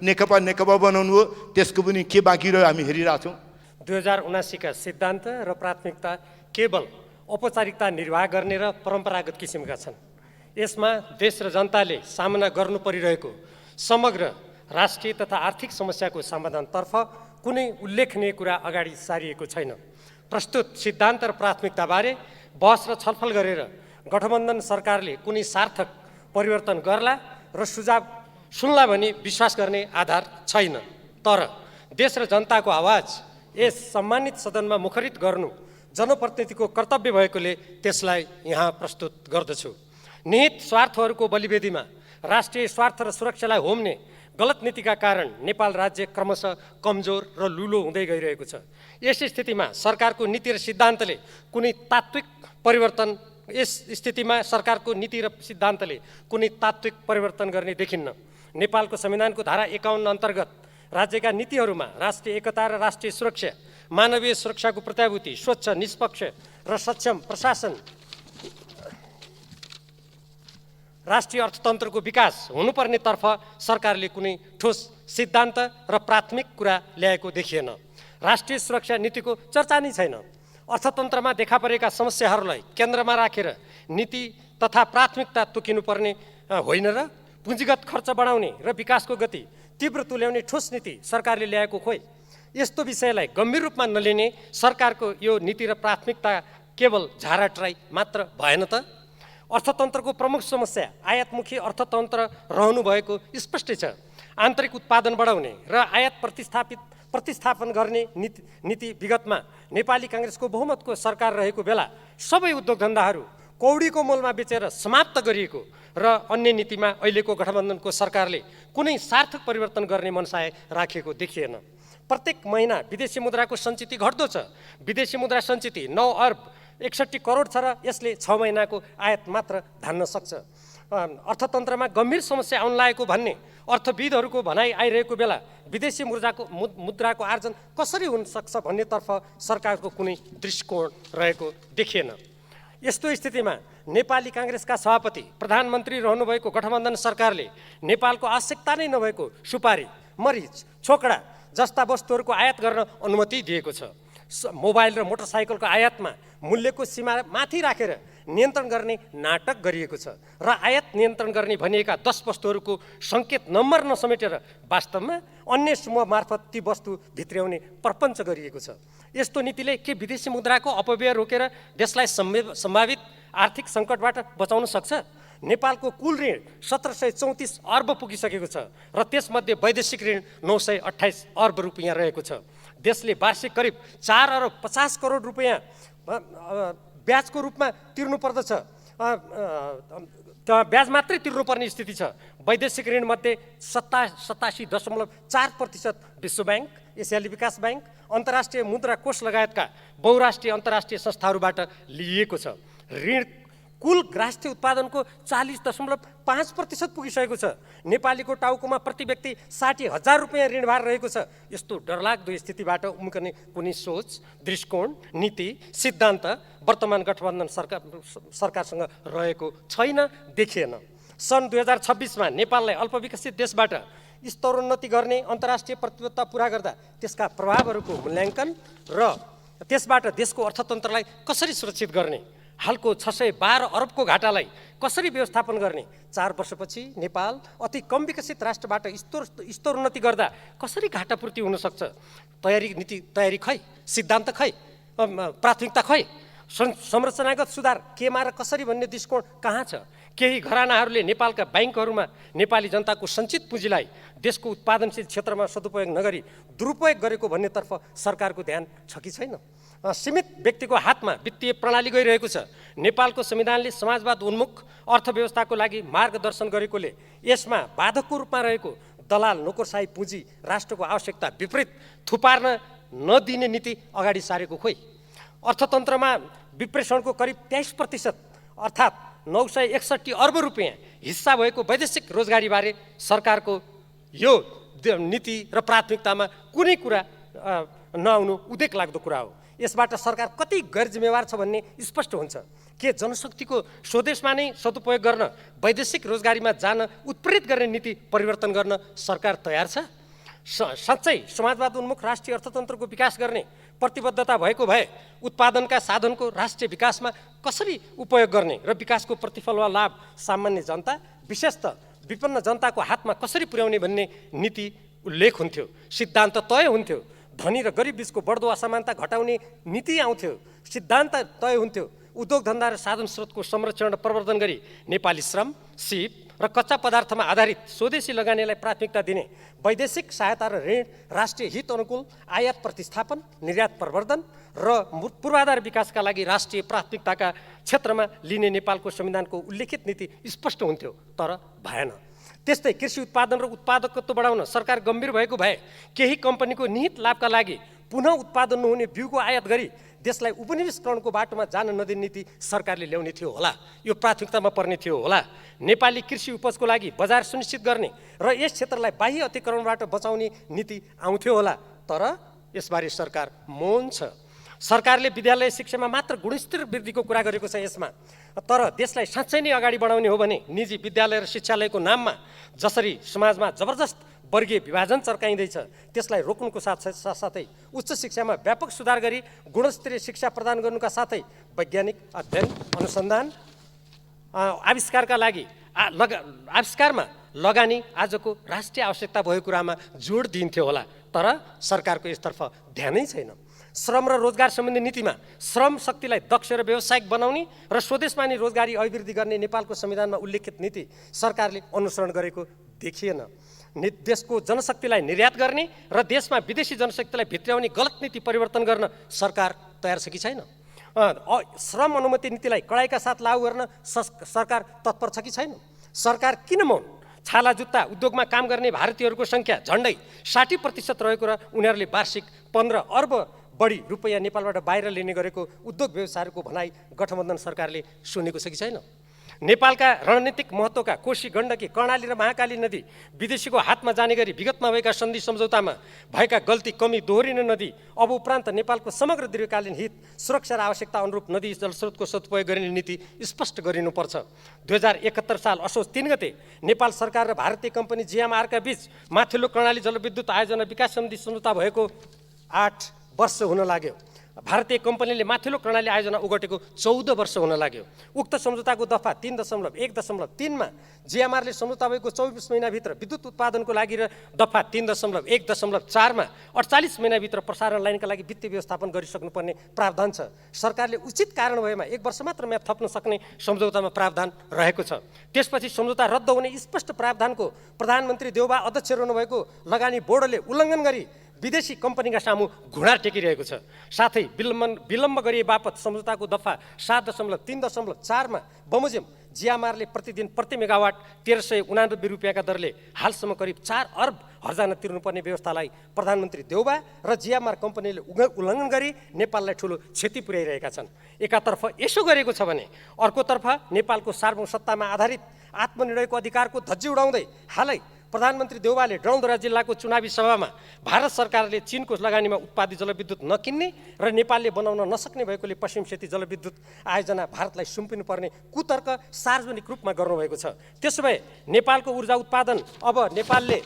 नेकपा नेकपा बनाउनु हो, त्यसको पनि के बाँकी रह्यो हामी हेरिरहेछौँ। 2079 का सिद्धान्त र प्राथमिकता केवल औपचारिकता निर्वाह गर्ने र परम्परागत किसिमका छन्। यसमा देश र जनताले सामना गर्नु परिरहेको समग्र राष्ट्रिय तथा आर्थिक समस्याको समाधानतर्फ कुनै उल्लेखनीय कुरा अगाडि सारिएको छैन। प्रस्तुत सिद्धान्त र प्राथमिकताबारे बहस र छलफल गरेर गठबन्धन सरकारले कुनै सार्थक परिवर्तन गर्ला र सुझाव सुन्ला भनी विश्वास गर्ने आधार छैन। तर देश र जनताको आवाज यस सम्मानित सदनमा मुखरित गर्नु जनप्रतिनिधिको कर्तव्य भएकोले त्यसलाई यहाँ प्रस्तुत गर्दछु। निहित स्वार्थहरूको बलिवेदीमा राष्ट्रिय स्वार्थ र सुरक्षालाई होम्ने गलत नीतिका कारण नेपाल राज्य क्रमशः कमजोर र लुलो हुँदै गइरहेको छ। यस स्थितिमा सरकारको नीति र सिद्धान्तले कुनै तात्विक परिवर्तन गर्ने देखिन्न। नेपालको संविधानको धारा 51 अन्तर्गत राज्यका नीतिहरूमा राष्ट्रिय एकता र राष्ट्रिय सुरक्षा, मानवीय सुरक्षाको प्रत्याभूति, स्वच्छ, निष्पक्ष र सक्षम प्रशासन, राष्ट्रिय अर्थतन्त्रको विकास हुनुपर्नेतर्फ सरकारले कुनै ठोस सिद्धान्त र प्राथमिक कुरा ल्याएको देखिएन। राष्ट्रिय सुरक्षा नीतिको चर्चा नै छैन। अर्थतन्त्रमा देखा परेका समस्याहरूलाई केन्द्रमा राखेर नीति तथा प्राथमिकता तोकिनुपर्ने होइन र पुँजीगत खर्च बढाउने र विकासको गति तीव्र तुल्याउने ठोस नीति सरकारले ल्याएको खोइ। यस्तो विषयलाई गम्भीर रूपमा नलिने सरकारको यो नीति र प्राथमिकता केवल झाराट्राई मात्र भएन त? अर्थतन्त्रको प्रमुख समस्या आयातमुखी अर्थतन्त्र रहनु भएको स्पष्टै छ। आन्तरिक उत्पादन बढाउने र आयात प्रतिस्थापन गर्ने नीति विगतमा नेपाली काङ्ग्रेसको बहुमतको सरकार रहेको बेला सबै उद्योग धन्दाहरू कौडीको मोलमा बेचेर समाप्त गरिएको र अन्य नीतिमा अहिलेको गठबन्धनको सरकारले कुनै सार्थक परिवर्तन गर्ने मनसाय राखेको देखिएन। प्रत्येक महिना विदेशी मुद्राको सञ्चिति घट्दो छ। विदेशी मुद्रा सञ्चिति 9 अर्ब 61 करोड छ र यसले 6 महिनाको आयात मात्र धान्न सक्छ। अर्थतन्त्रमा गम्भीर समस्या आउन लागेको भन्ने अर्थविदहरूको भनाइ आइरहेको बेला विदेशी मुद्राको आर्जन कसरी हुन सक्छ भन्नेतर्फ सरकारको कुनै दृष्टिकोण रहेको देखिएन। यस्तो स्थितिमा नेपाली काङ्ग्रेसका सभापति प्रधानमन्त्री रहनुभएको गठबन्धन सरकारले नेपालको आवश्यकता नै नभएको सुपारी, मरिच, छोकडा जस्ता वस्तुहरूको आयात गर्न अनुमति दिएको छ। मोबाइल र मोटरसाइकलको आयातमा मूल्यको सीमा माथि राखेर नियन्त्रण गर्ने नाटक गरिएको छ र आयात नियन्त्रण गर्ने भनिएका 10 वस्तुहरूको सङ्केत नम्बर नसमेटेर वास्तवमा अन्य समूह मार्फत ती वस्तु भित्र्याउने प्रपञ्च गरिएको छ। यस्तो नीतिले के विदेशी मुद्राको अपव्यय रोकेर देशलाई सम्भावित आर्थिक सङ्कटबाट बचाउन सक्छ? नेपालको कुल ऋण 1734 अर्ब पुगिसकेको छ र त्यसमध्ये वैदेशिक ऋण 928 अर्ब रुपियाँ रहेको छ। देशले वार्षिक करिब 4 अरब 50 करोड रुपियाँ ब्याजको रूपमा तिर्नु पर्दछ। ब्याज मात्रै तिर्नुपर्ने स्थिति छ। वैदेशिक ऋणमध्ये 87.4% विश्व ब्याङ्क, एसियाली विकास ब्याङ्क, अन्तर्राष्ट्रिय मुद्रा कोष लगायतका बहुराष्ट्रिय अन्तर्राष्ट्रिय संस्थाहरूबाट लिइएको छ। ऋण कुल राष्ट्रिय उत्पादनको 40.5% पुगिसकेको छ। नेपालीको टाउकोमा प्रति व्यक्ति 60,000 रुपियाँ ऋणभार रहेको छ। यस्तो डरलाग्दो स्थितिबाट उम्कने कुनै सोच, दृष्टिकोण, नीति, सिद्धान्त वर्तमान गठबन्धन सरकारसँग रहेको छैन, देखिएन। सन् 2026मा नेपाललाई अल्पविकसित देशबाट स्तरोन्नति गर्ने अन्तर्राष्ट्रिय प्रतिबद्धता पुरा गर्दा त्यसका प्रभावहरूको मूल्याङ्कन र त्यसबाट देशको अर्थतन्त्रलाई कसरी सुरक्षित गर्ने, हालको 612 अरबको घाटालाई कसरी व्यवस्थापन गर्ने, 4 वर्षपछि नेपाल अति कम विकसित राष्ट्रबाट स्तरोन्नति गर्दा कसरी घाटापूर्ति हुन सक्छ? तयारी खै, सिद्धान्त खै, प्राथमिकता खै, संरचनागत सुधार केमा र कसरी भन्ने दृष्टिकोण कहाँ छ? केही घरानाहरूले नेपालका ब्याङ्कहरूमा नेपाली जनताको सञ्चित पुँजीलाई देशको उत्पादनशील क्षेत्रमा सदुपयोग नगरी दुरुपयोग गरेको भन्नेतर्फ सरकारको ध्यान छ कि छैन? सीमित व्यक्तिको हातमा वित्तीय प्रणाली गइरहेको छ। नेपालको संविधानले समाजवाद उन्मुख अर्थव्यवस्थाको लागि मार्गदर्शन गरेकोले यसमा बाधकको रूपमा रहेको दलाल नोकरशाही पुँजी राष्ट्रको आवश्यकता विपरीत थुपार्न नदिने नीति अगाडि सारेको खोइ। अर्थतन्त्रमा विप्रेषणको करिब 23% अर्थात् 961 अर्ब रुपियाँ हिस्सा भएको वैदेशिक रोजगारीबारे सरकारको यो नीति र प्राथमिकतामा कुनै कुरा नआउनु उदेक लाग्दो कुरा हो। यसबाट सरकार कति गैर जिम्मेवार छ भन्ने स्पष्ट हुन्छ। के जनशक्तिको स्वदेशमा नै सदुपयोग गर्न, वैदेशिक रोजगारीमा जान उत्प्रेरित गर्ने नीति परिवर्तन गर्न सरकार तयार छ? साँच्चै समाजवाद उन्मुख राष्ट्रिय अर्थतन्त्रको विकास गर्ने प्रतिबद्धता भएको भए उत्पादनका साधनको राष्ट्रिय विकासमा कसरी उपयोग गर्ने र विकासको प्रतिफल वा लाभ सामान्य जनता, विशेषतः विपन्न जनताको हातमा कसरी पुर्याउने भन्ने नीति उल्लेख हुन्थ्यो, सिद्धान्त तय हुन्थ्यो। धनी र गरिब बीचको बढ्दो असमानता घटाउने नीति आउँथ्यो, सिद्धान्त तय हुन्थ्यो। उद्योग धन्दा र साधन स्रोतको संरक्षण र प्रवर्धन गरी नेपाली श्रम, सिप र कच्चा पदार्थमा आधारित स्वदेशी लगानीलाई प्राथमिकता दिने, वैदेशिक सहायता र ऋण राष्ट्रिय हित अनुकूल आयात प्रतिस्थापन, निर्यात प्रवर्धन र पूर्वाधार विकासका लागि राष्ट्रिय प्राथमिकताका क्षेत्रमा लिने नेपालको संविधानको उल्लेखित नीति स्पष्ट हुन्थ्यो, तर भएन। त्यस्तै कृषि उत्पादन र उत्पादकत्व बढाउन सरकार गम्भीर भएको भए केही कम्पनीको निहित लाभका लागि पुनः उत्पादन नहुने बिउको आयात गरी देशलाई उपनिवेशकरणको बाटोमा जान नदिने नीति सरकारले ल्याउने थियो होला। यो प्राथमिकतामा पर्ने थियो होला। नेपाली कृषि उपजको लागि बजार सुनिश्चित गर्ने र यस क्षेत्रलाई बाह्य अतिक्रमणबाट बचाउने नीति आउँथ्यो होला, तर यसबारे सरकार मौन छ। सरकारले विद्यालय शिक्षामा मात्र गुणस्तर वृद्धिको कुरा गरेको छ यसमा, तर देशलाई साँच्चै नै अगाडि बढाउने हो भने निजी विद्यालय र शिक्षालयको नाममा जसरी समाजमा जबरजस्त वर्गीय विभाजन चर्काइँदैछ त्यसलाई रोक्नुको साथसाथै उच्च शिक्षामा व्यापक सुधार गरी गुणस्तरीय शिक्षा प्रदान गर्नुका साथै वैज्ञानिक अध्ययन, अनुसन्धान, आविष्कारका लागि आविष्कारमा लगानी आजको राष्ट्रिय आवश्यकता भएको कुरामा जोड दिन्थ्यो होला, तर सरकारको यसतर्फ ध्यानै छैन। श्रम र रोजगार सम्बन्धी नीतिमा श्रम शक्तिलाई दक्ष र व्यावसायिक बनाउने र स्वदेशमा नै रोजगारी अभिवृद्धि गर्ने नेपालको संविधानमा उल्लेखित नीति सरकारले अनुसरण गरेको देखिएन। देशको जनशक्तिलाई निर्यात गर्ने र देशमा विदेशी जनशक्तिलाई भित्र्याउने गलत नीति परिवर्तन गर्न सरकार तयार छ कि छैन? श्रम अनुमति नीतिलाई कडाइका साथ लागू गर्न सरकार तत्पर छ कि छैन? सरकार किन मौन? छाला जुत्ता उद्योगमा काम गर्ने भारतीयहरूको सङ्ख्या झन्डै 60% रहेको र उनीहरूले वार्षिक 15 अर्ब बढी रुपैयाँ नेपालबाट बाहिर लिने गरेको उद्योग व्यवसायहरूको भनाइ गठबन्धन सरकारले सुनेको छ कि छैन? नेपालका रणनीतिक महत्त्वका कोशी, गण्डकी, कर्णाली र महाकाली नदी विदेशीको हातमा जाने गरी विगतमा भएका सन्धि सम्झौतामा भएका गल्ती कमी दोहोरिन नदी अब उपरान्त नेपालको समग्र दीर्घकालीन हित, सुरक्षा र आवश्यकता अनुरूप नदी जलस्रोतको सदुपयोग गर्ने नीति स्पष्ट गरिनुपर्छ। 2071 साल असोज 3 गते नेपाल सरकार र भारतीय कम्पनी जिएमआरका बीच माथिल्लो कर्णाली जलविद्युत आयोजना विकास समिति सम्झौता भएको 8 वर्ष हुन लाग्यो। भारतीय कम्पनीले माथिल्लो कर्णाली आयोजना ओगटेको 14 वर्ष हुन लाग्यो। उक्त सम्झौताको दफा 3.1.3 मा जिएमआरले सम्झौता भएको 24 महिनाभित्र विद्युत उत्पादनको लागि र दफा 3.1.4 मा 48 महिनाभित्र प्रसारण लाइनका लागि वित्तीय व्यवस्थापन गरिसक्नुपर्ने प्रावधान छ। सरकारले उचित कारण भएमा 1 वर्ष मात्र म्याद थप्न सक्ने सम्झौतामा प्रावधान रहेको छ। त्यसपछि सम्झौता रद्द हुने स्पष्ट प्रावधानको प्रधानमन्त्री देउबा अध्यक्ष रहनुभएको लगानी बोर्डले उल्लङ्घन गरी विदेशी कम्पनीका सामु घुँडा टेकिरहेको छ। साथै विलम्ब गरिए बापत सम्झौताको दफा 7.3.4 मा बमोजिम जिएमआरले प्रतिदिन प्रति मेगावाट 1389 रुपियाँका दरले हालसम्म करिब 4 अर्ब हर्जाना तिर्नुपर्ने व्यवस्थालाई प्रधानमन्त्री देउबा र जिएमआर कम्पनीले उल्लङ्घन गरी नेपाललाई ठुलो क्षति पुर्याइरहेका छन्। एकातर्फ यसो गरेको छ भने अर्कोतर्फ नेपालको सार्वभौमसत्तामा आधारित आत्मनिर्णयको अधिकारको धज्जी उडाउँदै हालै प्रधानमन्त्री देउबाले डौलधुरा जिल्लाको चुनावी सभामा भारत सरकारले चीनको लगानीमा उत्पादित जलविद्युत नकिन्ने र नेपालले बनाउन नसक्ने भएकोले पश्चिम सेती जलविद्युत आयोजना भारतलाई सुम्पिनुपर्ने कुतर्क सार्वजनिक रूपमा गर्नुभएको छ। त्यसो भए नेपालको ऊर्जा उत्पादन अब नेपालले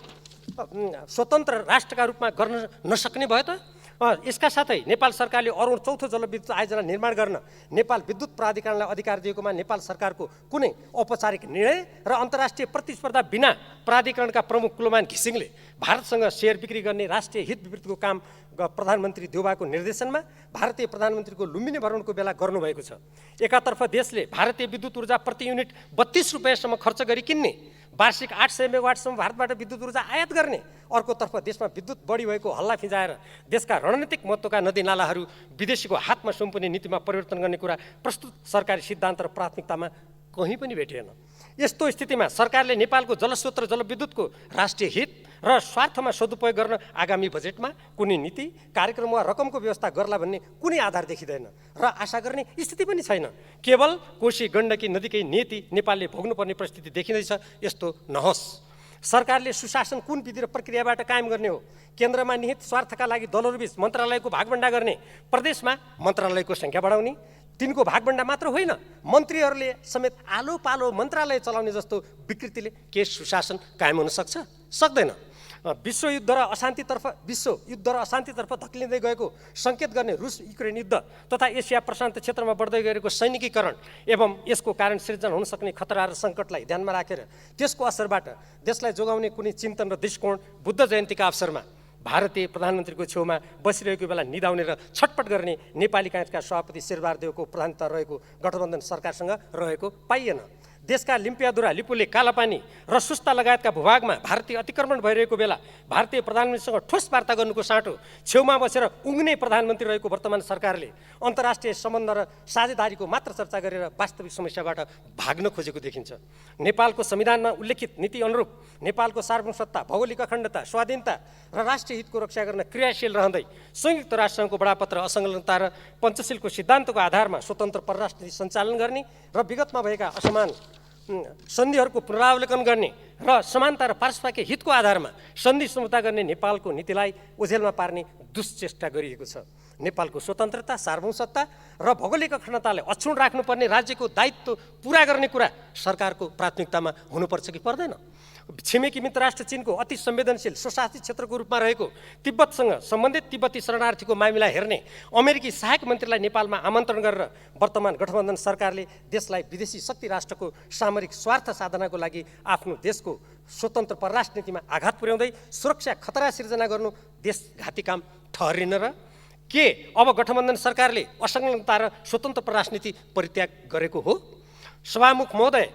स्वतन्त्र राष्ट्रका रूपमा गर्न नसक्ने भयो त? यसका साथै नेपाल सरकारले अरुण चौथो जलविद्युत आयोजना निर्माण गर्न नेपाल विद्युत प्राधिकरणलाई अधिकार दिएकोमा नेपाल सरकारको कुनै औपचारिक निर्णय र अन्तर्राष्ट्रिय प्रतिस्पर्धा बिना प्राधिकरणका प्रमुख कुलमान घिसिङले भारतसँग सेयर बिक्री गर्ने राष्ट्रिय हित विपरीतको काम प्रधानमन्त्री देउबाको निर्देशनमा भारतीय प्रधानमन्त्रीको लुम्बिनी भ्रमणको बेला गर्नुभएको छ। एकातर्फ देशले भारतीय विद्युत ऊर्जा प्रति युनिट 32 रुपियाँसम्म खर्च गरी किन्ने, वार्षिक 800 मेगावाटसम्म भारतबाट विद्युत ऊर्जा आयात गर्ने, अर्कोतर्फ देशमा विद्युत बढी भएको हल्ला फिजाएर देशका रणनीतिक महत्त्वका नदीनालाहरू विदेशीको हातमा सुम्पिने नीतिमा परिवर्तन गर्ने कुरा प्रस्तुत सरकारी सिद्धान्त र प्राथमिकतामा कहीँ पनि भेटिएन। यस्तो स्थितिमा सरकारले नेपालको जलस्रोत र जलविद्युतको राष्ट्रिय हित र स्वार्थमा सदुपयोग गर्न आगामी बजेटमा कुनै नीति, कार्यक्रम वा रकमको व्यवस्था गर्ला भन्ने कुनै आधार देखिँदैन र आशा गर्ने स्थिति पनि छैन। केवल कोशी, गण्डकी नदीकै नीति नेपालले भोग्नुपर्ने परिस्थिति देखिँदैछ। यस्तो नहोस्। सरकारले सुशासन कुन विधि र प्रक्रियाबाट कायम गर्ने हो? केन्द्रमा निहित स्वार्थका लागि दलहरूबीच मन्त्रालयको भागभण्डा गर्ने, प्रदेशमा मन्त्रालयको सङ्ख्या बढाउने, तिनको भागभण्डा मात्र होइन, मन्त्रीहरूले समेत आलो पालो मन्त्रालय चलाउने जस्तो विकृतिले के सुशासन कायम हुन सक्छ? सक्दैन। विश्वयुद्ध र अशान्तितर्फ धक्लिँदै गएको सङ्केत गर्ने रुस युक्रेन युद्ध तथा एसिया प्रशान्त क्षेत्रमा बढ्दै गएको सैनिकीकरण एवं यसको कारण सिर्जना हुन सक्ने खतरा र सङ्कटलाई ध्यानमा राखेर त्यसको असरबाट देशलाई जोगाउने कुनै चिन्तन र दृष्टिकोण बुद्ध जयन्तीका अवसरमा भारतीय प्रधानमन्त्रीको छेउमा बसिरहेको बेला निदाउने र छटपट गर्ने नेपाली काङ्ग्रेसका सभापति शेरबहादुर देउको प्रधानता रहेको गठबन्धन सरकारसँग रहेको पाइएन। देशका लिम्पियाधुरा, लिपुले, कालापानी र सुस्ता लगायतका भूभागमा भारतीय अतिक्रमण भइरहेको बेला भारतीय प्रधानमन्त्रीसँग ठोस वार्ता गर्नुको साटो छेउमा बसेर उङ्ने प्रधानमन्त्री रहेको वर्तमान सरकारले अन्तर्राष्ट्रिय सम्बन्ध र साझेदारीको मात्र चर्चा गरेर वास्तविक समस्याबाट भाग्न खोजेको देखिन्छ। नेपालको संविधानमा उल्लेखित नीति अनुरूप नेपालको सार्वभौमसत्ता, भौगोलिक अखण्डता, स्वाधीनता र राष्ट्रिय हितको रक्षा गर्न क्रियाशील रहँदै संयुक्त राष्ट्रसङ्घको बडापत्र, असंलग्नता र पञ्चशीलको सिद्धान्तको आधारमा स्वतन्त्र परराष्ट्र नीति सञ्चालन गर्ने र विगतमा भएका असमान सन्धिहरूको पुनरावलोकन गर्ने र समानता र पारस्परिक हितको आधारमा सन्धि सम्झौता गर्ने नेपालको नीतिलाई ओझेलमा पार्ने दुश्चेष्टा गरिएको छ। नेपालको स्वतन्त्रता, सार्वभौमसत्ता र भौगोलिक अखण्डतालाई अक्षुण्ण राख्नुपर्ने राज्यको दायित्व पुरा गर्ने कुरा सरकारको प्राथमिकतामा हुनुपर्छ कि पर्दैन? छिमेकी मित्र राष्ट्र चीनको अति संवेदनशील स्वशासित क्षेत्रको रूपमा रहेको तिब्बतसँग सम्बन्धित तिब्बती शरणार्थीको मामिला हेर्ने अमेरिकी सहायक मन्त्रीलाई नेपालमा आमन्त्रण गरेर वर्तमान गठबन्धन सरकारले देशलाई विदेशी शक्ति राष्ट्रको सामरिक स्वार्थ साधनाको लागि आफ्नो देशको स्वतन्त्र परराष्ट्र नीतिमा आघात पुर्याउँदै सुरक्षा खतरा सिर्जना गर्नु देशघाती काम ठहरिन र के अब गठबन्धन सरकारले असंलग्नता र स्वतन्त्र परराष्ट्र नीति परित्याग गरेको हो? सभामुख महोदय,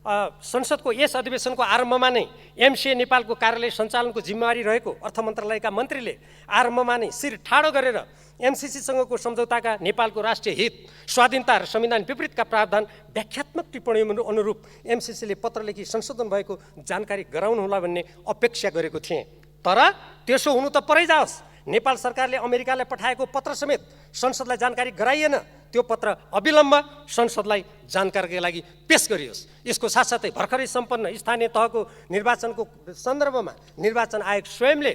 संसदको यस अधिवेशनको आरम्भमा नै एमसिए नेपालको कार्यालय सञ्चालनको जिम्मेवारी रहेको अर्थ मन्त्रालयका मन्त्रीले आरम्भमा नै शिर ठाडो गरेर एमसिसीसँगको सम्झौताका नेपालको राष्ट्रिय हित, स्वाधीनता र संविधान विपरीतका प्रावधान व्याख्यात्मक टिप्पणी अनुरूप एमसिसीले पत्र लेखी संशोधन भएको जानकारी गराउनुहोला भन्ने अपेक्षा गरेको थिएँ। तर त्यसो हुनु त परै जाओस्। नेपाल सरकारले अमेरिकालाई पठाएको पत्र समेत संसदलाई जानकारी गराइएन। त्यो पत्र अविलम्ब संसदलाई जानकारीका लागि पेश गरियोस्। यसको साथसाथै भर्खरै सम्पन्न स्थानीय तहको निर्वाचनको सन्दर्भमा निर्वाचन आयोग स्वयंले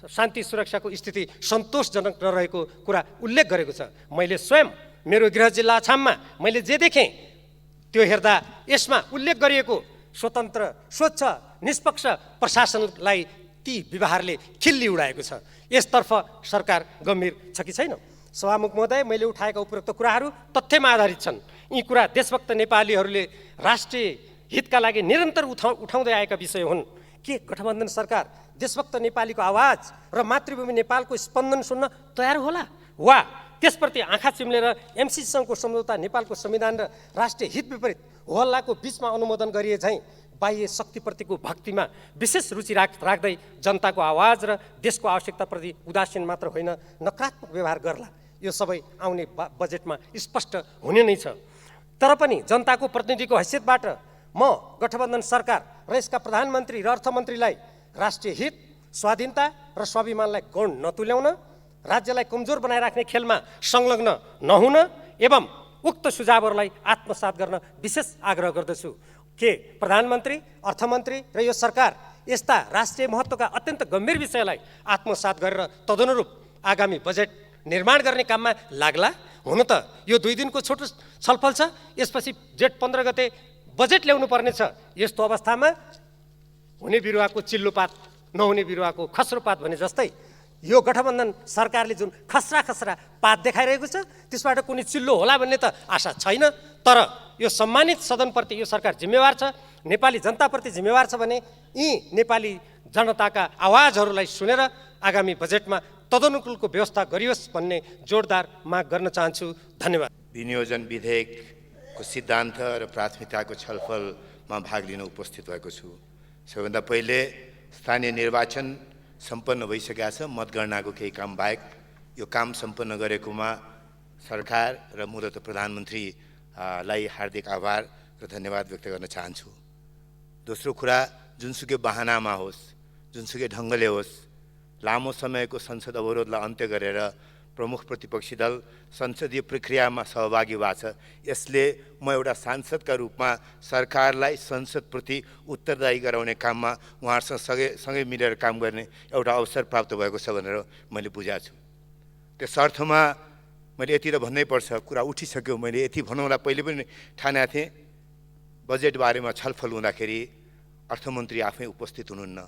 शान्ति सुरक्षाको स्थिति सन्तोषजनक नरहेको कुरा उल्लेख गरेको छ। मैले स्वयं मेरो गृह जिल्ला अछाममा मैले जे देखेँ त्यो हेर्दा यसमा उल्लेख गरिएको स्वतन्त्र, स्वच्छ, निष्पक्ष प्रशासनलाई ती व्यवहारले खिल्ली उडाएको छ। यसतर्फ सरकार गम्भीर छ कि छैन? सभामुख महोदय, मैले उठाएका उपरोक्त कुराहरू तथ्यमा आधारित छन्। यी कुरा देशभक्त नेपालीहरूले राष्ट्रिय हितका लागि निरन्तर उठाउँदै आएका विषय हुन्। के गठबन्धन सरकार देशभक्त नेपालीको आवाज र मातृभूमि नेपालको स्पन्दन सुन्न तयार होला, वा त्यसप्रति आँखा चिम्लेर एमसिसीसँगको सम्झौता नेपालको संविधान र राष्ट्रिय हित विपरीत होहल्लाको बीचमा अनुमोदन गरिए झैँ बाह्य शक्तिप्रतिको भक्तिमा विशेष रुचि राख्दै जनताको आवाज र देशको आवश्यकताप्रति उदासीन मात्र होइन, नकारात्मक व्यवहार गर्ला? यो सबै आउने बजेटमा स्पष्ट हुने नै छ। तर पनि जनताको प्रतिनिधिको हैसियतबाट म गठबन्धन सरकार र यसका प्रधानमन्त्री र अर्थमन्त्रीलाई राष्ट्रिय हित, स्वाधीनता र स्वाभिमानलाई गौण नतुल्याउन, राज्यलाई कमजोर बनाइराख्ने खेलमा संलग्न नहुन एवं उक्त सुझावहरूलाई आत्मसात गर्न विशेष आग्रह गर्दछु। के प्रधानमन्त्री, अर्थमन्त्री र यो सरकार यस्ता राष्ट्रिय महत्त्वका अत्यन्त गम्भीर विषयलाई आत्मसात गरेर तदनुरूप आगामी बजेट निर्माण गर्ने काममा लाग्ला? हुन त यो 2 दिनको छोटो छलफल छ, यसपछि जेठ 15 गते बजेट ल्याउनु पर्नेछ। यस्तो अवस्थामा हुने बिरुवाको चिल्लोपात, नहुने बिरुवाको खस्रोपात भने जस्तै यो गठबन्धन सरकारले जुन खस्रा पात देखाइरहेको छ त्यसबाट कुनै चिल्लो होला भन्ने त आशा छैन। तर यो सम्मानित सदनप्रति यो सरकार जिम्मेवार छ, नेपाली जनताप्रति जिम्मेवार छ भने यी नेपाली जनताका आवाजहरूलाई सुनेर आगामी बजेटमा तदनुकूलको व्यवस्था गरियोस् भन्ने जोरदार माग गर्न चाहन्छु। धन्यवाद। विनियोजन विधेयकको सिद्धान्त र प्राथमिकताको छलफलमा भाग लिन उपस्थित भएको छु। सबैभन्दा पहिले स्थानीय निर्वाचन सम्पन्न भइसकेका छ। मतगणनाको केही काम बाहेक यो काम सम्पन्न गरेकोमा सरकार र मूलतः प्रधानमन्त्रीलाई हार्दिक आभार र धन्यवाद व्यक्त गर्न चाहन्छु। दोस्रो कुरा, जुनसुकै बहानामा होस्, जुनसुकै ढङ्गले होस्, लामो समयको संसद अवरोधलाई अन्त्य गरेर प्रमुख प्रतिपक्षी दल संसदीय प्रक्रियामा सहभागी भएको छ। यसले म एउटा सांसदका रूपमा सरकारलाई संसदप्रति उत्तरदायी गराउने काममा उहाँहरूसँग सँगै मिलेर काम गर्ने एउटा अवसर प्राप्त भएको छ भनेर मैले बुझाएको छु। त्यस अर्थमा मैले यति त भन्नै पर्छ, कुरा उठिसक्यो। मैले यति भनौँला पहिले पनि ठानेको थिएँ, बजेट बारेमा छलफल हुँदाखेरि अर्थमन्त्री आफै उपस्थित हुनुहुन्न।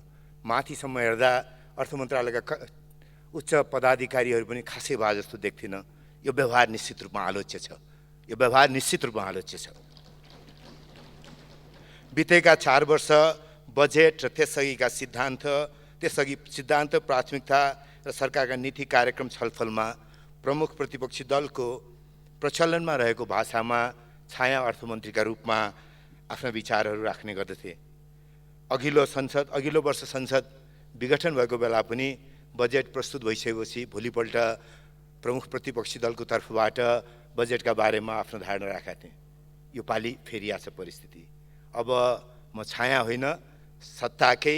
माथिसम्म हेर्दा अर्थ मन्त्रालयका उच्च पदाधिकारीहरू पनि खासै भए जस्तो देख्थिनँ। यो व्यवहार निश्चित रूपमा आलोच्य छ। यो व्यवहार निश्चित रूपमा आलोच्य छ। बितेका 4 वर्ष बजेट र त्यसअघिका सिद्धान्त प्राथमिकता र सरकारका नीति कार्यक्रम छलफलमा प्रमुख प्रतिपक्षी दलको प्रचलनमा रहेको भाषामा छाया अर्थमन्त्रीका रूपमा आफ्ना विचारहरू राख्ने गर्दथे। अघिल्लो वर्ष संसद विघटन भएको बेला पनि बजेट प्रस्तुत भइसकेपछि भोलिपल्ट प्रमुख प्रतिपक्षी दलको तर्फबाट बजेटका बारेमा आफ्नो धारणा राखेका थिएँ। यो पालि फेरिया छ परिस्थिति। अब म छाया होइन, सत्ताकै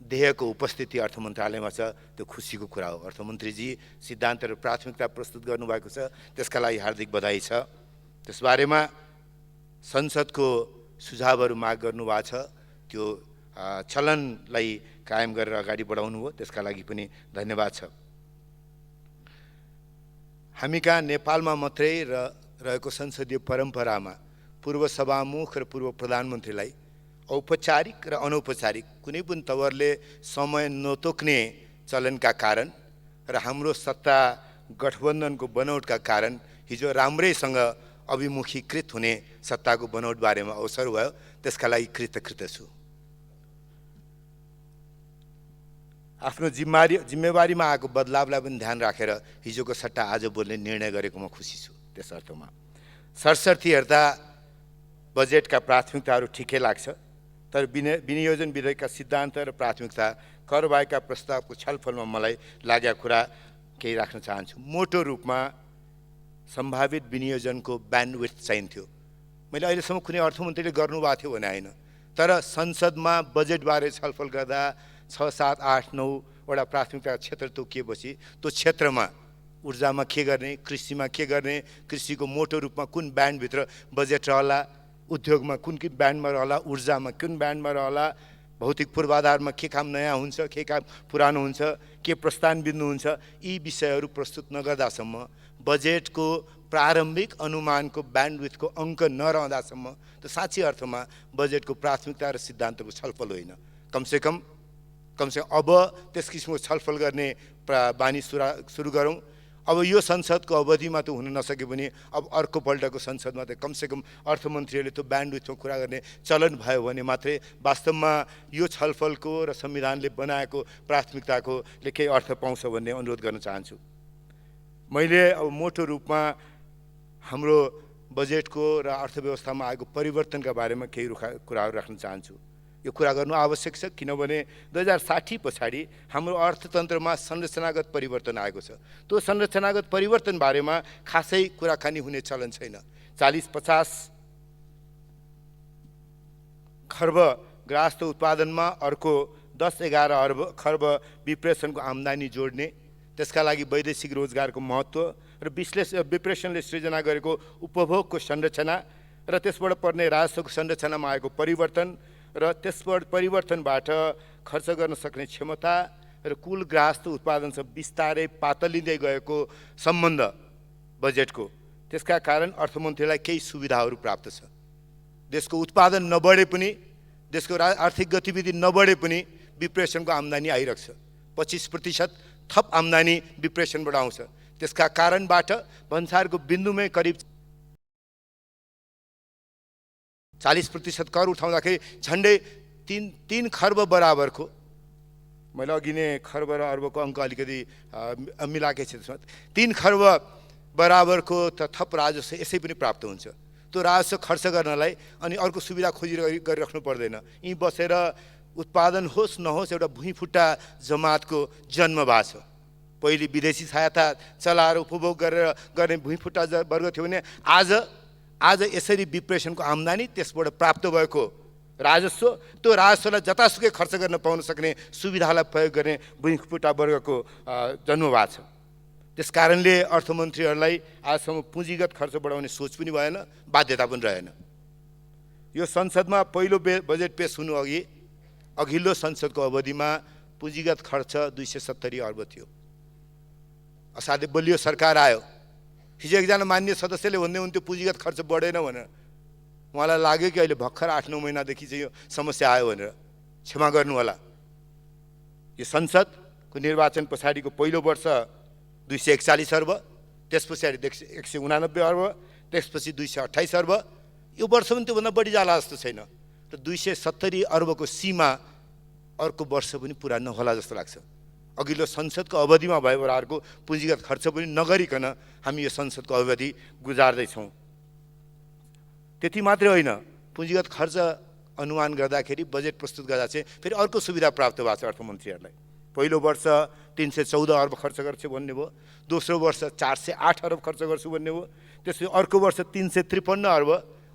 देहको उपस्थिति अर्थ मन्त्रालयमा छ। त्यो खुसीको कुरा हो। अर्थमन्त्रीजी सिद्धान्त र प्राथमिकता प्रस्तुत गर्नुभएको छ, त्यसका लागि हार्दिक बधाई छ। त्यसबारेमा संसदको सुझावहरू माग गर्नुभएको छ। त्यो चलनलाई कायम गरेर अगाडि बढाउनु हो, त्यसका लागि पनि धन्यवाद छ। हामी कहाँ नेपालमा मात्रै रहेको संसदीय परम्परामा पूर्व सभामुख र पूर्व प्रधानमन्त्रीलाई औपचारिक र अनौपचारिक कुनै पनि तवरले समय नतोक्ने चलनका कारण र हाम्रो सत्ता गठबन्धनको बनौटका कारण हिजो राम्रैसँग अभिमुखीकृत हुने सत्ताको बनौट बारेमा अवसर भयो। त्यसका लागि कृतज्ञ छु। आफ्नो जिम्मेवारीमा आएको बदलावलाई पनि ध्यान राखेर हिजोको सट्टा आज बोल्ने निर्णय गरेकोमा खुसी छु। त्यस अर्थमा सरसर्ती हेर्दा बजेटका प्राथमिकताहरू ठिकै लाग्छ, तर विनियोजन विधेयकका सिद्धान्त र प्राथमिकता करबाहीका प्रस्तावको छलफलमा मलाई लागेको कुरा केही राख्न चाहन्छु। मोटो रूपमा सम्भावित विनियोजनको ब्यान्डविड्थ चाहिन्थ्यो। मैले अहिलेसम्म कुनै अर्थमन्त्रीले गर्नुभएको थियो भने होइन, तर संसदमा बजेटबारे छलफल गर्दा 6, 7, 8, 9 वटा प्राथमिकता क्षेत्र तोकिएपछि त्यो क्षेत्रमा ऊर्जामा के गर्ने, कृषिमा के गर्ने, कृषिको मोटो रूपमा कुन ब्यान्डभित्र बजेट रहला, उद्योगमा कुन ब्यान्डमा रहला, ऊर्जामा कुन ब्यान्डमा रहला, भौतिक पूर्वाधारमा के काम नयाँ हुन्छ, के काम पुरानो हुन्छ, के प्रस्थान बिन्दु हुन्छ, यी विषयहरू प्रस्तुत नगर्दासम्म बजेटको प्रारम्भिक अनुमानको ब्यान्डविथको अङ्क नरहँदासम्म त साँच्चै अर्थमा बजेटको प्राथमिकता र सिद्धान्तको छलफल होइन। कमसेकम अब त्यस किसिमको छलफल गर्ने बानी सुरु गरौँ। अब यो संसदको अवधिमा त हुन नसके पनि अब अर्को पल्टको संसदमा त कमसेकम अर्थमन्त्रीहरूले त्यो ब्यान्डविथमा कुरा गर्ने चलन भयो भने मात्रै वास्तवमा यो छलफलको र संविधानले बनाएको प्राथमिकताकोले केही अर्थ पाउँछ भन्ने अनुरोध गर्न चाहन्छु। मैले अब मोटो रूपमा हाम्रो बजेटको र अर्थव्यवस्थामा आएको परिवर्तनका बारेमा केही कुराहरू राख्न चाहन्छु। यो कुरा गर्नु आवश्यक छ, किनभने 2060 पछाडि हाम्रो अर्थतन्त्रमा संरचनागत परिवर्तन आएको छ। त्यो संरचनागत परिवर्तन बारेमा खासै कुराकानी हुने चलन छैन। 40-50 खर्ब ग्राहस्थ उत्पादनमा अर्को 10-11 खर्ब विप्रेषणको आम्दानी जोड्ने, त्यसका लागि वैदेशिक रोजगारको महत्त्व र विप्रेषणले सृजना गरेको उपभोगको संरचना र त्यसबाट पर्ने राजस्वको संरचनामा आएको परिवर्तन र त्यसबाट परिवर्तनबाट खर्च गर्न सक्ने क्षमता र कुल ग्राहस्थ उत्पादनसँग बिस्तारै पातलिँदै गएको सम्बन्ध बजेटको, त्यसका कारण अर्थमन्त्रीलाई केही सुविधाहरू प्राप्त छ। देशको उत्पादन नबढे पनि, देशको आर्थिक गतिविधि नबढे पनि विप्रेषणको आम्दानी आइरहेको छ। 25% थप आम्दानी विप्रेषणबाट आउँछ। त्यसका कारणबाट भन्सारको बिन्दुमै करिब 40% कर उठाउँदाखेरि झन्डै 3 खर्ब बराबरको, मैले अघि नै खर्ब र अर्बको अङ्क अलिकति मिलाएकै छ, 3 खर्ब बराबरको त थप राजस्व यसै पनि प्राप्त हुन्छ। त्यो राजस्व खर्च गर्नलाई अनि अर्को सुविधा गरिराख्नु पर्दैन। यहीँ बसेर उत्पादन होस् नहोस् एउटा भुइँफुट्टा जमातको जन्म भएको छ। पहिले विदेशी सहायता चलाएर उपभोग गर्ने भुइँफुट्टा वर्ग थियो भने आज यसरी विप्रेषणको आम्दानी, त्यसबाट प्राप्त भएको राजस्व, त्यो राजस्वलाई जतासुकै खर्च गर्न पाउन सक्ने सुविधालाई प्रयोग गर्ने भुइँफुट्टा वर्गको जन्म भएको छ। त्यस कारणले अर्थमन्त्रीहरूलाई आजसम्म पुँजीगत खर्च बढाउने सोच पनि भएन, बाध्यता पनि रहेन। यो संसदमा पहिलो बजेट पेश हुनु अघि अघिल्लो संसदको अवधिमा पुँजीगत खर्च 270 अर्ब थियो। असाध्यै बलियो सरकार आयो। हिजो एकजना मान्य सदस्यले भन्दै हुन्थ्यो पुँजीगत खर्च बढेन भनेर। उहाँलाई लाग्यो कि अहिले भर्खर 8-9 महिनादेखि चाहिँ यो समस्या आयो भनेर। क्षमा गर्नु होला। यो संसदको निर्वाचन पछाडिको पहिलो वर्ष 241 अर्ब, त्यस पछाडि 189 अर्ब, त्यसपछि 228 अर्ब, यो वर्ष पनि त्योभन्दा बढी जाला जस्तो छैन। र 270 अर्बको सीमा अर्को वर्ष पनि पुरा नहोला जस्तो लाग्छ। अघिल्लो संसदको अवधिमा भयो बराबरको पुँजीगत खर्च पनि नगरिकन हामी यो संसदको अवधि गुजार्दैछौँ। त्यति मात्रै होइन, पुँजीगत खर्च अनुमान गर्दाखेरि बजेट प्रस्तुत गर्दा चाहिँ फेरि अर्को सुविधा प्राप्त भएको छ अर्थमन्त्रीहरूलाई। पहिलो वर्ष 314 अर्ब खर्च गर्छु भन्ने भयो, दोस्रो वर्ष 408 अर्ब खर्च गर्छु भन्ने भयो, त्यसपछि अर्को वर्ष 353 अर्ब,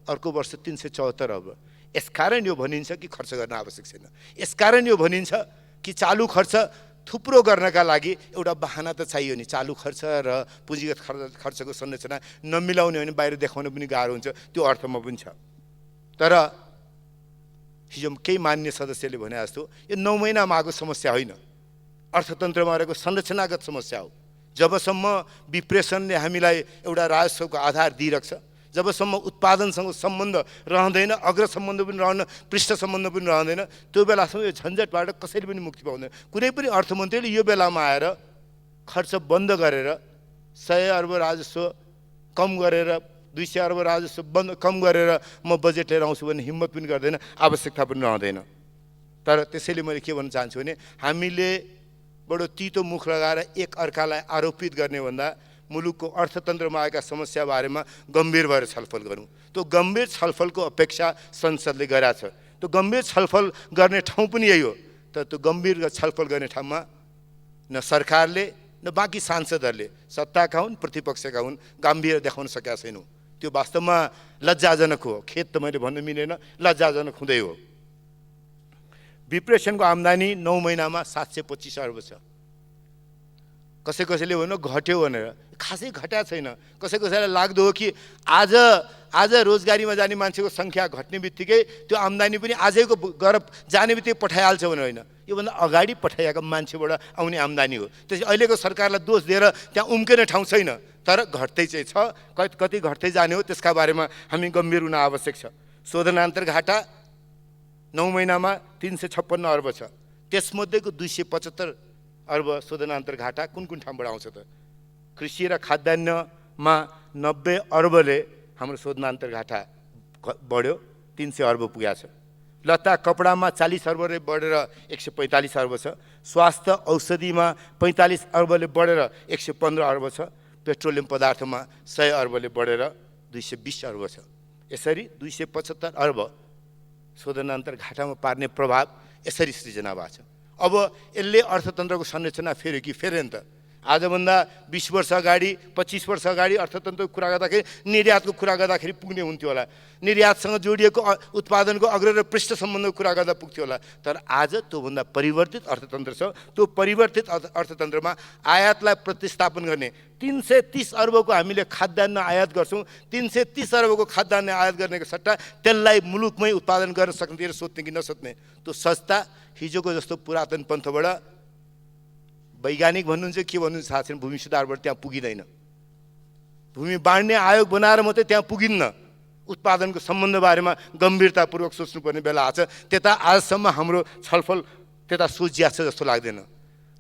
अर्को वर्ष 374 अर्ब। यसकारण यो भनिन्छ कि खर्च गर्न आवश्यक छैन। यसकारण यो भनिन्छ कि चालु खर्च थुप्रो गर्नका लागि एउटा बहाना त चाहियो नि। चालु खर्च र पुँजीगत खर्चको संरचना नमिलाउने भने बाहिर देखाउन पनि गाह्रो हुन्छ, त्यो अर्थमा पनि छ। तर हिजो केही मान्य सदस्यले भने जस्तो यो 9 महिनामा आएको समस्या होइन, अर्थतन्त्रमा रहेको संरचनागत समस्या हो। जबसम्म विप्रेसनले हामीलाई एउटा राजस्वको आधार दिइरहेको छ, जबसम्म उत्पादनसँग सम्बन्ध रहँदैन, अग्र सम्बन्ध पनि रहन, पृष्ठ सम्बन्ध पनि रहँदैन, त्यो बेलासम्म यो झन्झटबाट कसैले पनि मुक्ति पाउँदैन। कुनै पनि अर्थमन्त्रीले यो बेलामा आएर खर्च बन्द गरेर 100 अर्ब राजस्व कम गरेर 200 अर्ब राजस्व कम गरेर म बजेट लिएर आउँछु भन्ने हिम्मत पनि गर्दैन, आवश्यकता पनि रहँदैन। तर त्यसैले मैले के भन्न चाहन्छु भने हामीले बडो तितो मुख लगाएर एक अर्कालाई आरोपित गर्ने भन्दा मुलुकको अर्थतन्त्रमा आएका समस्या बारेमा गम्भीर भएर छलफल गरौँ। त्यो गम्भीर छलफलको अपेक्षा संसदले गरेको छ। त्यो गम्भीर छलफल गर्ने ठाउँ पनि यही हो। तर त्यो गम्भीर छलफल गर्ने ठाउँमा न सरकारले न बाँकी सांसदहरूले, सत्ताका हुन् प्रतिपक्षका हुन्, गम्भीर देखाउन सकेका छैनौँ। त्यो वास्तवमा लज्जाजनक हो। खेद त मैले भन्न मिलेन, लज्जाजनक हुँदै हो। विप्रेसनको आम्दानी 9 महिनामा 725 अर्ब छ। कसैले भन्नु घट्यो भनेर, खासै घट्या छैन। कसैलाई लाग्दो हो कि आज रोजगारीमा जाने मान्छेको सङ्ख्या घट्ने बित्तिकै त्यो आम्दानी पनि आजैको गरेर जाने बित्तिकै पठाइहाल्छ भनेर होइन। योभन्दा अगाडि पठाइएका मान्छेबाट आउने आम्दानी हो। त्यसै अहिलेको सरकारलाई दोष दिएर त्यहाँ उम्किने ठाउँ छैन, तर घट्दै चाहिँ छ। कति घट्दै जाने हो त्यसका बारेमा हामी गम्भीर हुन आवश्यक छ। शोधनान्तर घाटा 9 महिनामा 356 अर्ब छ। त्यसमध्येको 275 अर्ब शोधनान्तर घाटा कुन ठाउँबाट आउँछ त? कृषि र खाद्यान्नमा 90 अर्बले हाम्रो शोधनान्तर घाटा बढ्यो, 300 अर्ब पुगेको छ। लत्ता कपडामा 40 अर्बले बढेर 145 अर्ब छ। स्वास्थ्य औषधिमा 45 अर्बले बढेर 115 अर्ब छ। पेट्रोलियम पदार्थमा 100 अर्बले बढेर 220 अर्ब छ। यसरी 275 अर्ब शोधनान्तर घाटामा पार्ने प्रभाव यसरी सृजना भएको छ। अब यसले अर्थतन्त्रको संरचना फेर्यो कि फेरेन त? आजभन्दा 20 वर्ष अगाडि 25 वर्ष अगाडि अर्थतन्त्रको कुरा गर्दाखेरि निर्यातको कुरा गर्दाखेरि पुग्ने हुन्थ्यो होला, निर्यातसँग जोडिएको उत्पादनको अग्र र पृष्ठ सम्बन्धको कुरा गर्दा पुग्थ्यो होला। तर आज त्योभन्दा परिवर्तित अर्थतन्त्र छ। त्यो परिवर्तित अर्थतन्त्रमा आयातलाई प्रतिस्थापन गर्ने 330 अर्बको हामीले खाद्यान्न आयात गर्छौँ। 330 अर्बको खाद्यान्न आयात गर्नेको सट्टा त्यसलाई मुलुकमै उत्पादन गर्न सक्ने र सोध्ने कि नसोध्ने, त्यो सस्ता हिजोको जस्तो पुरातन पन्थबाट वैज्ञानिक भन्नुहुन्छ के भन्नुहुन्छ थाहा छैन, भूमि सुधारबाट त्यहाँ पुगिँदैन। भूमि बाँड्ने आयोग बनाएर मात्रै त्यहाँ पुगिन्न। उत्पादनको सम्बन्ध बारेमा गम्भीरतापूर्वक सोच्नुपर्ने बेला आछ। त्यता आजसम्म हाम्रो छलफल त्यता सोचिया छ जस्तो लाग्दैन।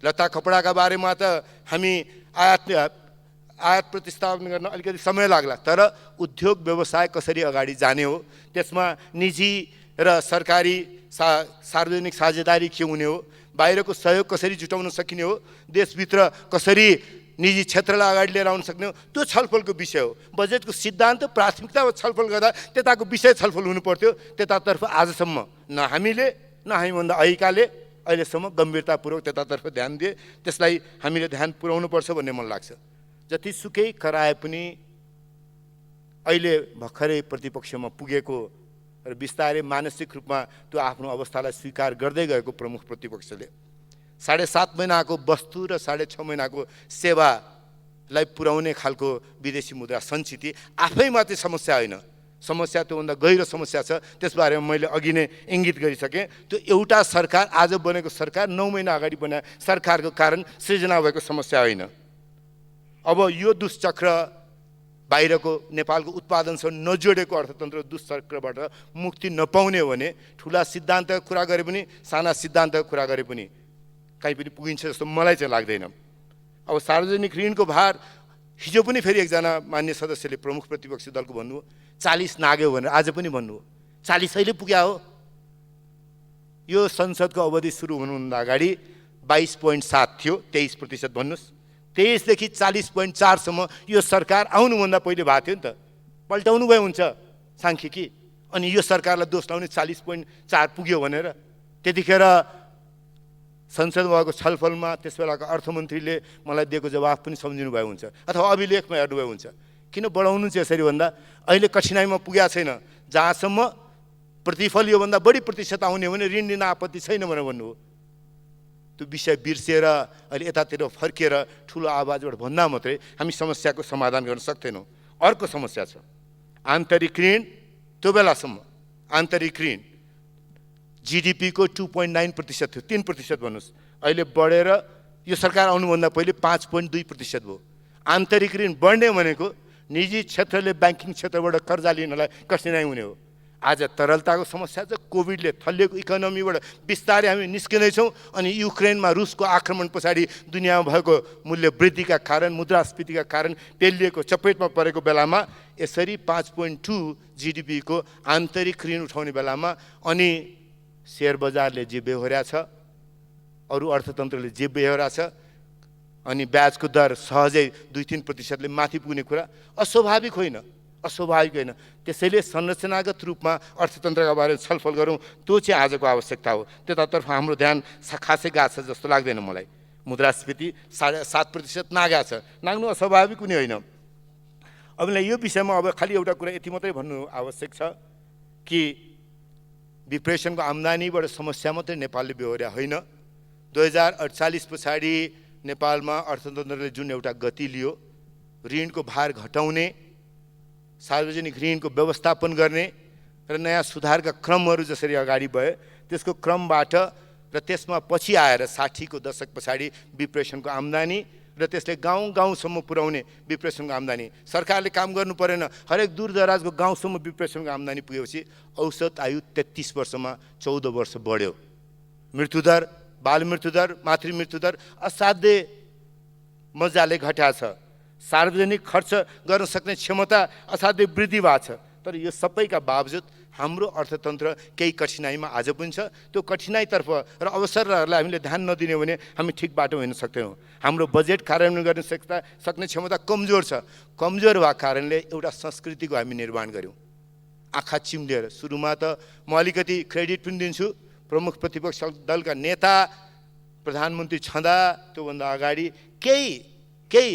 लत्ता कपडाका बारेमा त हामी आयात प्रतिस्थापन गर्न अलिकति समय लाग्ला, तर उद्योग व्यवसाय कसरी अगाडि जाने हो, त्यसमा निजी र सरकारी सार्वजनिक साझेदारी के हुने हो, बाहिरको सहयोग कसरी जुटाउन सकिने हो, देशभित्र कसरी निजी क्षेत्रलाई अगाडि लिएर आउन सक्ने हो, त्यो छलफलको विषय हो। बजेटको सिद्धान्त प्राथमिकता छलफल गर्दा त्यताको विषय छलफल हुनु पर्थ्यो। त्यतातर्फ आजसम्म न हामीले न हामीभन्दा अहिलेकाले अहिलेसम्म गम्भीरतापूर्वक त्यतातर्फ ध्यान दिए। त्यसलाई हामीले ध्यान पुर्याउनुपर्छ भन्ने मन लाग्छ। जतिसुकै कराए पनि अहिले भर्खरै प्रतिपक्षमा पुगेको र बिस्तारै मानसिक रूपमा त्यो आफ्नो अवस्थालाई स्वीकार गर्दै गएको प्रमुख प्रतिपक्षले 7.5 महिनाको वस्तु र 6.5 महिनाको सेवा लाई पुर्याउने खालको विदेशी मुद्रा सञ्चित आफैमा चाहिँ समस्या होइन, समस्या त्योभन्दा गहिरो समस्या छ। त्यसबारेमा मैले अघि नै इङ्गित गरिसकेँ। त्यो एउटा सरकार, आज बनेको सरकार 9 महिना अगाडि बनाए सरकारको कारण सृजना भएको समस्या होइन। अब यो दुष्चक्र बाहिरको नेपालको उत्पादनसँग नजोडेको अर्थतन्त्र दुष्चक्रबाट मुक्ति नपाउने हो भने ठुला सिद्धान्तको कुरा गरे पनि साना सिद्धान्तको कुरा गरे पनि कहीँ पनि पुगिन्छ जस्तो मलाई चाहिँ लाग्दैन। अब सार्वजनिक ऋणको भार हिजो पनि फेरि एकजना मान्य सदस्यले प्रमुख प्रतिपक्षी दलको भन्नु 40 नाग्यो भनेर आज पनि भन्नु 40 अहिले पुग्या हो। यो संसदको अवधि सुरु हुनुभन्दा अगाडि 22.7 थियो, 23% भन्नुहोस्। 23 देखि 40.4 सम्म यो सरकार आउनुभन्दा पहिले भएको थियो नि त, पल्टाउनु भए हुन्छ सांख्यिकी। अनि यो सरकारलाई दोष लाउने 40.4 पुग्यो भनेर त्यतिखेर संसदमा भएको छलफलमा त्यस बेलाको अर्थमन्त्रीले मलाई दिएको जवाफ पनि सम्झिनु भए हुन्छ अथवा अभिलेखमा हेर्नुभए हुन्छ। किन बढाउनु चाहिँ यसरी भन्दा अहिले कठिनाइमा पुगेको छैन, जहाँसम्म प्रतिफल योभन्दा बढी प्रतिशत आउने हो भने ऋण लिन आपत्ति छैन भनेर भन्नु हो। त्यो विषय बिर्सिएर अहिले यतातिर फर्किएर ठुलो आवाजबाट भन्दा मात्रै हामी समस्याको समाधान गर्न सक्दैनौँ। अर्को समस्या छ आन्तरिक ऋण। त्यो बेलासम्म आन्तरिक ऋण जिडिपीको 2.9% थियो, 3% भन्नुहोस्। अहिले बढेर यो सरकार आउनुभन्दा पहिले 5.2% भयो। आन्तरिक ऋण बढ्ने भनेको निजी क्षेत्रले ब्याङ्किङ क्षेत्रबाट कर्जा लिनलाई कठिनाइ हुने हो। आज तरलताको समस्या छ, कोभिडले थलिएको इकोनोमीबाट बिस्तारै हामी निस्किँदैछौँ। अनि युक्रेनमा रुसको आक्रमण पछाडि दुनियाँमा भएको मूल्य वृद्धिका कारण, मुद्रास्फीतिका कारण पेलिएको चपेटमा परेको बेलामा यसरी 5.2 जिडिपीको आन्तरिक ऋण उठाउने बेलामा अनि शेयर बजारले जे बेहोर्या छ, अरू अर्थतन्त्रले जे बेहोर्या छ, अनि ब्याजको दर सहजै 2-3%ले माथि पुग्ने कुरा अस्वाभाविक होइन, अस्वाभाविक होइन। त्यसैले संरचनागत रूपमा अर्थतन्त्रका बारेमा छलफल गरौँ, त्यो चाहिँ आजको आवश्यकता हो। त्यतातर्फ हाम्रो ध्यान खासै गएको छ जस्तो लाग्दैन मलाई। मुद्रास्फीति 7.5% नागेको छ, नाग्नु अस्वाभाविक पनि होइन। अब यो विषयमा अब खालि एउटा कुरा यति मात्रै भन्नु आवश्यक छ कि डिप्रेसनको आम्दानीबाट समस्या मात्रै नेपालले बेहोर्या होइन। 2048 पछाडि नेपालमा अर्थतन्त्रले जुन एउटा गति लियो, ऋणको भार घटाउने, सार्वजनिक ऋणको व्यवस्थापन गर्ने र नयाँ सुधारका क्रमहरू जसरी अगाडि बढे त्यसको क्रमबाट र त्यसमा पछि आएर 60 को दशक पछाडि डिप्रेसनको आम्दानी र त्यसले गाउँ गाउँसम्म पुर्याउने डिप्रेसनको आम्दानी, सरकारले काम गर्नु परेन, हरेक दूरदराजको गाउँसम्म डिप्रेसनको आम्दानी पुगेपछि औसत आयु 33 वर्षमा 14 वर्ष बढ्यो। मृत्युदर, बाल मृत्युदर, मातृ मृत्युदर असाध्यै मजाले घटाएको छ। सार्वजनिक खर्च गर्न सक्ने क्षमता असाध्यै वृद्धि भएको छ। तर यो सबैका बावजुद हाम्रो अर्थतन्त्र केही कठिनाइमा आज पनि छ। त्यो कठिनाइतर्फ र अवसरहरूलाई हामीले ध्यान नदिने भने हामी ठिक बाटो हिँड्न सक्दैनौँ। हाम्रो बजेट कार्यान्वयन गर्न सक्ने क्षमता कमजोर छ। कमजोर भएको कारणले एउटा संस्कृतिको हामी निर्माण गऱ्यौँ आँखा चिम्लेर। सुरुमा त म अलिकति क्रेडिट पनि दिन्छु, प्रमुख प्रतिपक्ष दलका नेता प्रधानमन्त्री छँदा त्योभन्दा अगाडि केही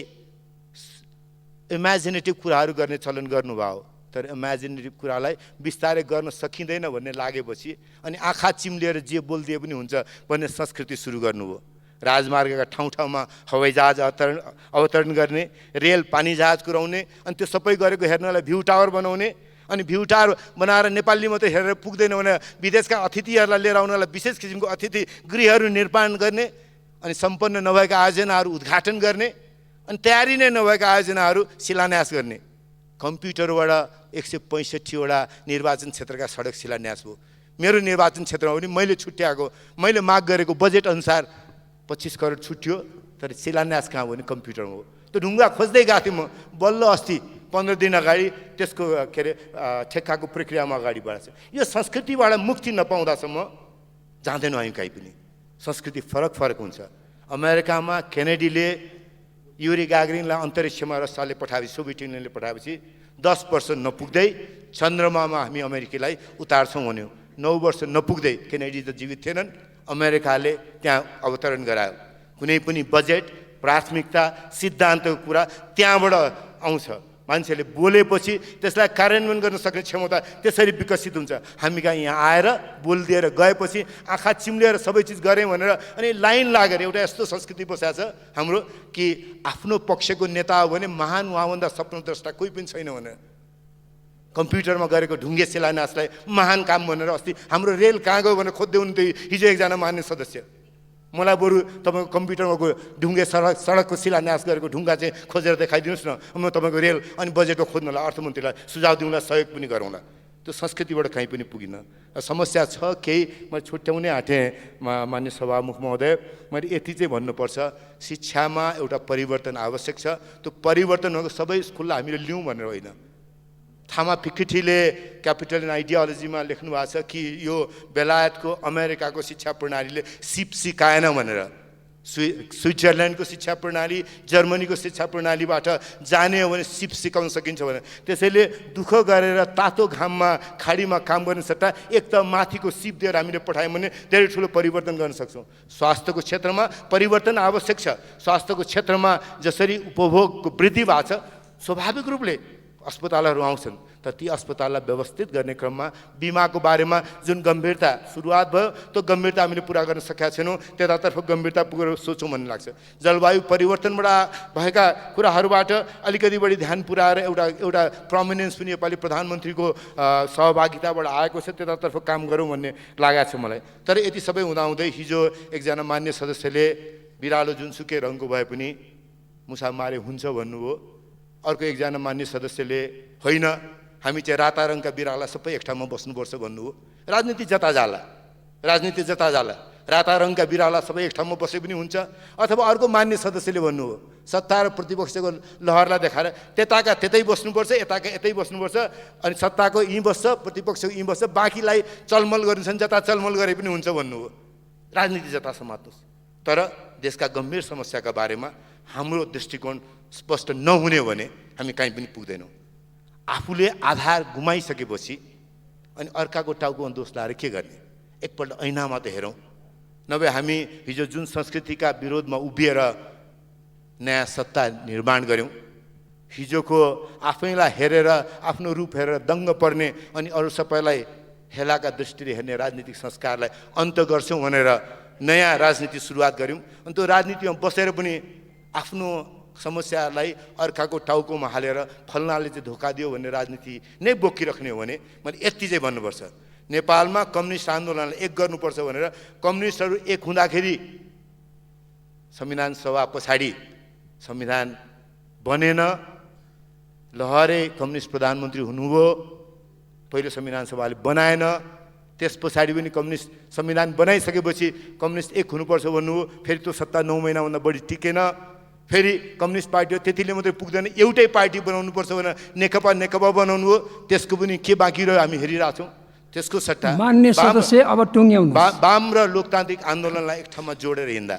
इमेजिनेटिभ कुराहरू गर्ने चलन गर्नुभयो। तर इमेजिनेटिभ कुरालाई बिस्तारै गर्न सकिँदैन भन्ने लागेपछि अनि आँखा चिम्लिएर जे बोलिदिए पनि हुन्छ भन्ने संस्कृति सुरु गर्नुभयो। राजमार्गका ठाउँ ठाउँमा हवाईजहाज अवतरण गर्ने, रेल पानी जहाज कुराउने, अनि त्यो सबै गरेको हेर्नलाई भ्यू टावर बनाउने, अनि भ्यू टावर बनाएर नेपाली मात्रै हेरेर पुग्दैन भने विदेशका अतिथिहरूलाई लिएर आउनलाई विशेष किसिमको अतिथि गृहहरू निर्माण गर्ने, अनि सम्पन्न नभएका आयोजनाहरू उद्घाटन गर्ने, अनि तयारी नै नभएका आयोजनाहरू शिलान्यास गर्ने। कम्प्युटरबाट 165वटा निर्वाचन क्षेत्रका सडक शिलान्यास भयो। मेरो निर्वाचन क्षेत्रमा पनि मैले छुट्याएको, मैले माग गरेको बजेट अनुसार 25 करोड छुट्यो, तर शिलान्यास कहाँ भयो भने कम्प्युटरमा हो। त्यो ढुङ्गा खोज्दै गएको थिएँ म, बल्ल अस्ति 15 दिन अगाडि त्यसको ठेक्काको प्रक्रियामा अगाडि बढाएको छ। यो संस्कृतिबाट मुक्ति नपाउँदासम्म जाँदैनौँ हामी कहीँ पनि। संस्कृति फरक हुन्छ। अमेरिकामा केनेडीले युरी गागरिनलाई अन्तरिक्षमा रसियाले पठाएपछि, सोभियत युनियनले पठाएपछि 10 वर्ष नपुग्दै चन्द्रमामा हामी अमेरिकीलाई उतार्छौँ भन्यो। 9 वर्ष नपुग्दै, केनेडी त जीवित थिएनन्, अमेरिकाले त्यहाँ अवतरण गरायो। कुनै पनि बजेट, प्राथमिकता, सिद्धान्तको कुरा त्यहाँबाट आउँछ। मान्छेले बोलेपछि त्यसलाई कार्यान्वयन गर्न सक्ने क्षमता त्यसरी विकसित हुन्छ। हामी कहाँ यहाँ आएर बोलिदिएर गएपछि आँखा चिम्लिएर सबै चिज गरेँ भनेर अनि लाइन लागेर एउटा यस्तो संस्कृति बसाएको छ हाम्रो कि आफ्नो पक्षको नेता हो भने महान उहाँभन्दा स्वप्नद्रष्टा कोही पनि छैन भनेर कम्प्युटरमा गरेको ढुङ्गे शिलान्यासलाई महान काम भनेर अस्ति हाम्रो रेल कहाँ गयो भनेर खोज्दै हुनुहुन्थ्यो हिजो एकजना मान्य सदस्य। मलाई बरु तपाईँको कम्प्युटरमा गयो ढुङ्गे सडकको शिलान्यास गरेको ढुङ्गा चाहिँ खोजेर देखाइदिनुहोस् न, म तपाईँको रेल अनि बजेटको खोज्नलाई अर्थमन्त्रीलाई सुझाव दिउँला, सहयोग पनि गरौँला। त्यो संस्कृतिबाट कहीँ पनि पुगिन। समस्या छ केही, मैले छुट्याउनै आँटेँ मान्य सभामुख महोदय। मैले यति चाहिँ भन्नुपर्छ, शिक्षामा एउटा परिवर्तन आवश्यक छ। त्यो परिवर्तन सबै स्कुललाई हामीले लिउँ भनेर होइन। थामा फिक्किटीले क्यापिटल एन्ड आइडियोलोजीमा लेख्नु भएको छ कि यो बेलायतको अमेरिकाको शिक्षा प्रणालीले सिप सिकाएन भनेर। स्विजरल्यान्डको शिक्षा प्रणाली, जर्मनीको शिक्षा प्रणालीबाट जाने हो भने सिप सिकाउन सकिन्छ भने, त्यसैले दुःख गरेर तातो घाममा खाडीमा काम गर्ने सट्टा एक त माथिको सिप दिएर हामीले पठायौँ भने धेरै ठुलो परिवर्तन गर्न सक्छौँ। स्वास्थ्यको क्षेत्रमा परिवर्तन आवश्यक छ। स्वास्थ्यको क्षेत्रमा जसरी उपभोगको वृद्धि भएको छ, स्वाभाविक रूपले अस्पतालहरू आउँछन्, तर ती अस्पताललाई व्यवस्थित गर्ने क्रममा बिमाको बारेमा जुन गम्भीरता सुरुवात भयो त्यो गम्भीरता हामीले पुरा गर्न सकेका छैनौँ। त्यतातर्फ गम्भीरता पुगेर सोचौँ भन्ने लाग्छ। जलवायु परिवर्तनबाट भएका कुराहरूबाट अलिकति बढी ध्यान पुऱ्याएर एउटा प्रोमिनेन्स पनि नेपाली प्रधानमन्त्रीको सहभागिताबाट आएको छ, त्यतातर्फ काम गरौँ भन्ने लागेको छ मलाई। तर यति सबै हुँदाहुँदै हिजो एकजना मान्य सदस्यले बिरालो जुनसुकै रङको भए पनि मुसा मारे हुन्छ भन्नुभयो। अर्को एकजना मान्य सदस्यले होइन हामी चाहिँ राता रङका बिराला सबै एक ठाउँमा बस्नुपर्छ भन्नुभयो। राजनीति जता जाला, राजनीति जता जाला, राता रङका बिराला सबै एक ठाउँमा बसे पनि हुन्छ। अथवा अर्को मान्य सदस्यले भन्नुभयो सत्ता र प्रतिपक्षको लहरलाई देखाएर त्यताका त्यतै बस्नुपर्छ, यताका यतै बस्नुपर्छ, अनि सत्ताको यहीँ बस्छ, प्रतिपक्षको यहीँ बस्छ, बाँकीलाई चलमल गरिन्छन्, जता चलमल गरे पनि हुन्छ भन्नुभयो। राजनीति जता समात्नुहोस्, तर देशका गम्भीर समस्याका बारेमा हाम्रो दृष्टिकोण स्पष्ट नहुने भने हामी कहीँ पनि पुग्दैनौँ। आफूले आधार गुमाइसकेपछि अनि अर्काको टाउकोमा दोष लाएर के गर्ने? एकपल्ट ऐनामा त हेरौँ। नभए हामी हिजो जुन संस्कृतिका विरोधमा उभिएर नयाँ सत्ता निर्माण गऱ्यौँ, हिजोको आफैलाई हेरेर आफ्नो रूप हेरेर दङ्ग पर्ने अनि अरू सबैलाई हेलाका दृष्टिले हेर्ने राजनीतिक संस्कारलाई अन्त गर्छौँ भनेर नयाँ राजनीति सुरुवात गऱ्यौँ। अनि त्यो राजनीतिमा बसेर पनि आफ्नो समस्यालाई अर्काको टाउकोमा हालेर फल्नाले चाहिँ धोका दियो भन्ने राजनीति नै बोकिराख्ने हो भने मैले यति चाहिँ भन्नुपर्छ, नेपालमा कम्युनिस्ट आन्दोलनलाई एक गर्नुपर्छ भनेर कम्युनिस्टहरू एक हुँदाखेरि संविधान सभा पछाडि संविधान बनेन, लहरे कम्युनिस्ट प्रधानमन्त्री हुनुभयो, पहिलो संविधान सभाले बनाएन, त्यस पछाडि पनि कम्युनिस्ट संविधान बनाइसकेपछि कम्युनिस्ट एक हुनुपर्छ भन्नुभयो, फेरि त्यो सत्ता 9 महिनाभन्दा बढी टिकेन, फेरि कम्युनिस्ट पार्टी हो त्यतिले मात्रै पुग्दैन, एउटै पार्टी बनाउनुपर्छ भनेर नेकपा बनाउनु हो, त्यसको पनि के बाँकी रह्यो हामी हेरिरहेछौँ। त्यसको सट्टा मान्य सदस्य अब टुङ्ग्याउनु वाम र लोकतान्त्रिक आन्दोलनलाई एक ठाउँमा जोडेर हिँड्दा